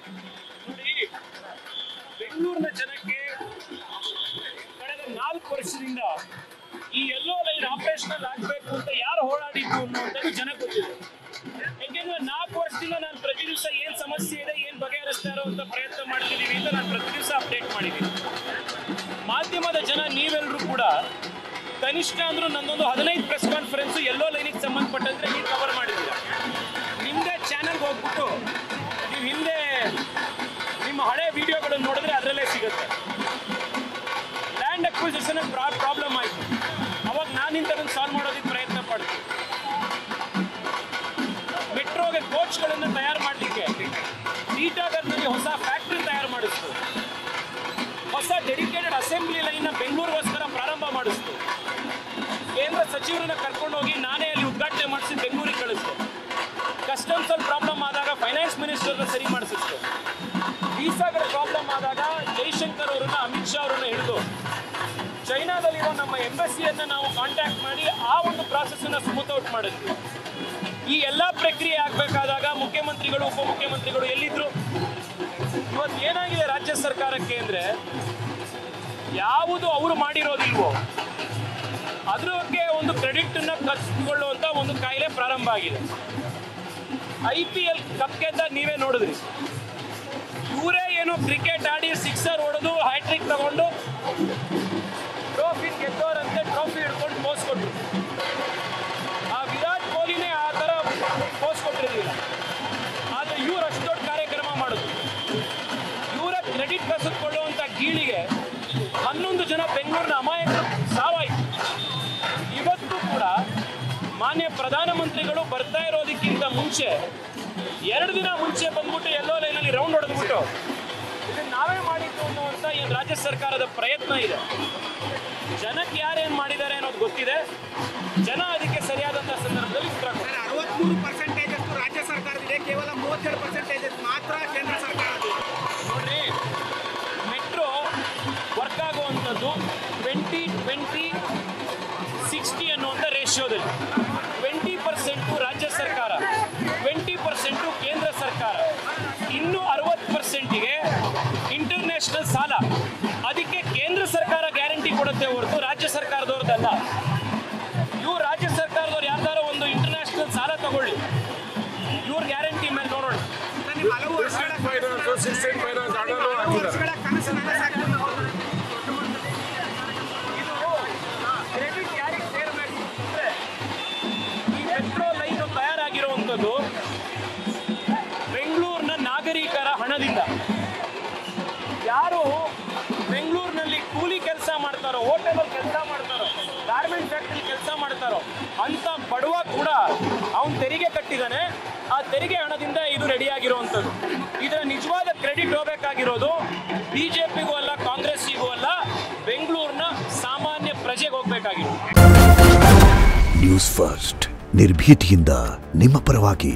ನೋಡಿ, ಬೆಂಗಳೂರಿನ ಜನಕ್ಕೆ ಕಳೆದ 4 ವರ್ಷದಿಂದ ಈ ಯೆಲ್ಲೋ ಲೈನ್ ಆಪರೇಷನಲ್ ಆಗಬೇಕು ಅಂತ ಯಾರು ಹೋರಾಡಿದ್ದು ಅನ್ನೋದು ಜನಕ್ಕೆ ಗೊತ್ತಿದೆ. ಯಾಕೆಂದ್ರೆ 4 ವರ್ಷದಿಂದ ನಾನು ಪ್ರತಿ ದಿವಸ ಏನ್ ಸಮಸ್ಯೆ ಇದೆ, ಏನ್ ಬಗೆಹರಿಸ್ತಾ ಇರೋ ಅಂತ ಪ್ರಯತ್ನ ಮಾಡ್ತಿದ್ದೀವಿ ಅಂತ ನಾನು ಪ್ರತಿ ದಿವಸ ಅಪ್ಡೇಟ್ ಮಾಡಿದ್ದೀನಿ. ಮಾಧ್ಯಮದ ಜನ ನೀವೆಲ್ಲರೂ ಕೂಡ ಕನಿಷ್ಠ ಅಂದ್ರೂ ನನ್ನೊಂದು 15 ಪ್ರೆಸ್ ಕಾನ್ಫರೆನ್ಸ್ ಯೆಲ್ಲೋ ಲೈನಿಗೆ ಸಂಬಂಧಪಟ್ಟಂತೆ ನೀವು ಕವರ್ ಮಾಡಿದ್ದೀರ. ನಿಮ್ಮದೇ ಚಾನಲ್ಗೆ ಹೋಗ್ಬಿಟ್ಟು ನೀವು ಹಿಂದೆ ನಿಮ್ಮ ಹಳೆ ವಿಡಿಯೋಗಳನ್ನು ನೋಡಿದ್ರೆ ಅದರಲ್ಲೇ ಸಿಗುತ್ತೆ. ಲ್ಯಾಂಡ್ ಅಕ್ವಿಸಿಷನ್ ಪ್ರಾಬ್ಲಮ್ ಆಯಿತು, ಅವಾಗ ನಾನು ಇಂಥದನ್ನು ಸಾಲ್ವ್ ಮಾಡೋದಕ್ಕೆ ಪ್ರಯತ್ನ ಪಡ್ತೀನಿ. ಮೆಟ್ರೋಗೆ ಕೋಚ್ಗಳನ್ನು ತಯಾರು ಮಾಡಲಿಕ್ಕೆ ಶ್ರೀನಗರ್ನಲ್ಲಿ ಹೊಸ ಫ್ಯಾಕ್ಟ್ರಿ ತಯಾರು ಮಾಡಿಸ್ತು. ಹೊಸ ಡೆಡಿಕೇಟೆಡ್ ಅಸೆಂಬ್ಲಿ ಲೈನ್ನ ಬೆಂಗಳೂರಿಗೋಸ್ಕರ ಪ್ರಾರಂಭ ಮಾಡಿಸ್ತು. ಕೇಂದ್ರ ಸಚಿವರನ್ನ ಕರ್ಕೊಂಡೋಗಿ ನಾನೇ ಅಲ್ಲಿ ಉದ್ಘಾಟನೆ ಮಾಡಿಸಿ ಬೆಂಗಳೂರಿಗೆ ಕಳಿಸ್ತು. ಕಸ್ಟಮ್ಸ್ ಅಲ್ಲಿ ಪ್ರಾಬ್ಲಮ್ ಆದಾಗ ಫೈನಾನ್ಸ್ ಮಿನಿಸ್ಟರ್ನ ಸರಿ ಮಾಡಿಸಿತ್ತು. ವೀಸಾಗಳ ಪ್ರಾಬ್ಲಮ್ ಆದಾಗ ಜೈಶಂಕರ್ ಅವರನ್ನ, ಅಮಿತ್ ಶಾ ಅವರನ್ನ ಹಿಡಿದು ಚೈನಾದಲ್ಲಿರೋ ನಮ್ಮ ಎಂಬಸಿಯನ್ನು ನಾವು ಕಾಂಟ್ಯಾಕ್ಟ್ ಮಾಡಿ ಆ ಒಂದು ಪ್ರಾಸೆಸ್ಸನ್ನು ಸ್ಮೂತ್ ಔಟ್ ಮಾಡಿದ್ವಿ. ಈ ಎಲ್ಲ ಪ್ರಕ್ರಿಯೆ ಆಗಬೇಕಾದಾಗ ಮುಖ್ಯಮಂತ್ರಿಗಳು, ಉಪಮುಖ್ಯಮಂತ್ರಿಗಳು ಎಲ್ಲಿದ್ರು? ಇವತ್ತು ಏನಾಗಿದೆ ರಾಜ್ಯ ಸರ್ಕಾರಕ್ಕೆ ಅಂದರೆ, ಯಾವುದು ಅವರು ಮಾಡಿರೋದಿಲ್ವೋ ಅದ್ರ ಬಗ್ಗೆ ಒಂದು ಕ್ರೆಡಿಟನ್ನು ಕಸಿದುಕೊಳ್ಳುವಂಥ ಒಂದು ಕಾಯಿಲೆ ಪ್ರಾರಂಭ ಆಗಿದೆ. IPL ಕಪ್ ಗೆದ್ದಾಗ ನೀವೇ ನೋಡಿದ್ರಿ, ಇವರೇ ಏನು ಕ್ರಿಕೆಟ್ ಆಡಿ ಸಿಕ್ಸರ್ ಹೊಡೆದು ಹ್ಯಾಟ್ರಿಕ್ ತಗೊಂಡು ಟ್ರೋಫಿ ಗೆದ್ದವರಂತೆ ಟ್ರೋಫಿ ಹಿಡ್ಕೊಂಡು ಪೋಸ್ ಕೊಟ್ಟರು. ಆ ವಿರಾಟ್ ಕೊಹ್ಲಿನೇ ಆ ಥರ ಪೋಸ್ ಕೊಟ್ಟಿರಲಿಲ್ಲ. ಆದರೆ ಇವ್ರು ಅಷ್ಟು ದೊಡ್ಡ ಕಾರ್ಯಕ್ರಮ ಮಾಡೋದು. ಇವರ ಕ್ರೆಡಿಟ್ ಕಸಿದುಕೊಳ್ಳುವಂಥ ಗೀಳಿಗೆ 11 ಜನ ಬೆಂಗಳೂರಿನ ಅಮಾಯಕರು ಸಾವಾಯಿತು. ಇವತ್ತು ಕೂಡ ಮಾನ್ಯ ಪ್ರಧಾನಮಂತ್ರಿಗಳು ಬರ್ತಾ ಇರೋದಕ್ಕಿಂತ ಮುಂಚೆ 2 ದಿನ ಮುಂಚೆ ಬಂದ್ಬಿಟ್ಟು ಯೆಲ್ಲೋ ಲೈನಲ್ಲಿ ರೌಂಡ್ ಹೊಡೆದ್ಬಿಟ್ಟು ಇದನ್ನು ನಾವೇ ಮಾಡಿದ್ದು ಅನ್ನುವಂಥ ಏನು ರಾಜ್ಯ ಸರ್ಕಾರದ ಪ್ರಯತ್ನ ಇದೆ. ಜನಕ್ಕೆ ಯಾರೇನು ಮಾಡಿದ್ದಾರೆ ಅನ್ನೋದು ಗೊತ್ತಿದೆ. ಜನ ಅದಕ್ಕೆ ಸರಿಯಾದಂಥ ಸಂದರ್ಭದಲ್ಲಿ ಉತ್ತರ ಕೊಡ್ತಾರೆ. 63% ಅಷ್ಟು ರಾಜ್ಯ ಸರ್ಕಾರದಿದೆ, ಕೇವಲ 32% ಮಾತ್ರ ಕೇಂದ್ರ ಸರ್ಕಾರದ್ದು. ನೋಡ್ರಿ, ಮೆಟ್ರೋ ವರ್ಕ್ ಆಗುವಂಥದ್ದು 20-20-60 ಅನ್ನುವಂಥ ರೇಷಿಯೋದಲ್ಲಿ 20% ರಾಜ್ಯ ಸರ್ಕಾರ, 20% ಕೇಂದ್ರ ಸರ್ಕಾರ, ಇನ್ನು 60%ಗೆ ಇಂಟರ್ನ್ಯಾಷನಲ್ ಸಾಲ. ಅದಕ್ಕೆ ಕೇಂದ್ರ ಸರ್ಕಾರ ಗ್ಯಾರಂಟಿ ಕೊಡುತ್ತೆ ಹೊರತು ರಾಜ್ಯ ಸರ್ಕಾರದವ್ರದ್ದಲ್ಲ. ಇವ್ರು ರಾಜ್ಯ ಸರ್ಕಾರದವ್ರು ಯಾರ್ದಾರೋ ಒಂದು ಇಂಟರ್ನ್ಯಾಷನಲ್ ಸಾಲ ತಗೊಳ್ಳಿ, ಇವ್ರ ಗ್ಯಾರಂಟಿ ಮೇಲೆ ನೋಡೋಣ. ಹಲವು ವರ್ಷಗಳ ಕನಸು ನನಸಾಗ್ತದೆ. ಕ್ರೆಡಿಟ್ ಯಾರಿಗೆ ಸೇರಬೇಕು ಅಂದರೆ, ಈ ಮೆಟ್ರೋ ಲೈನು ತಯಾರಾಗಿರುವಂಥದ್ದು ಬೆಂಗಳೂರಿನ ನಾಗರಿಕರ ಹಣದಿಂದ. ಯಾರು ಬೆಂಗಳೂರಿನಲ್ಲಿ ಕೂಲಿ ಕೆಲಸ ಮಾಡ್ತಾರೋ, ಹೋಟೆಲಲ್ಲಿ ಕೆಲಸ ಮಾಡ್ತಾರೋ, ಗಾರ್ಮೆಂಟ್ ಫ್ಯಾಕ್ಟ್ರಿ ಕೆಲಸ ಮಾಡ್ತಾರೋ ಅಂತ ಬಡವ ಕೂಡ ಅವನು ತೆರಿಗೆ ಕಟ್ಟಿದ್ದಾನೆ. ಆ ತೆರಿಗೆ ಹಣದಿಂದ ಇದು ರೆಡಿಯಾಗಿರುವಂಥದ್ದು. ಇದರ ನಿಜವಾದ ಕ್ರೆಡಿಟ್ ಹೋಗಬೇಕಾಗಿರೋದು BJPಗೂ ಅಲ್ಲ, ಕಾಂಗ್ರೆಸ್ಸಿಗೂ ಅಲ್ಲ, ಬೆಂಗಳೂರಿನ ಸಾಮಾನ್ಯ ಪ್ರಜೆಗೆ ಹೋಗಬೇಕಾಗಿರೋದು. ನ್ಯೂಸ್ ಫಸ್ಟ್, ನಿರ್ಭೀತಿಯಿಂದ ನಿಮ್ಮ ಪರವಾಗಿ.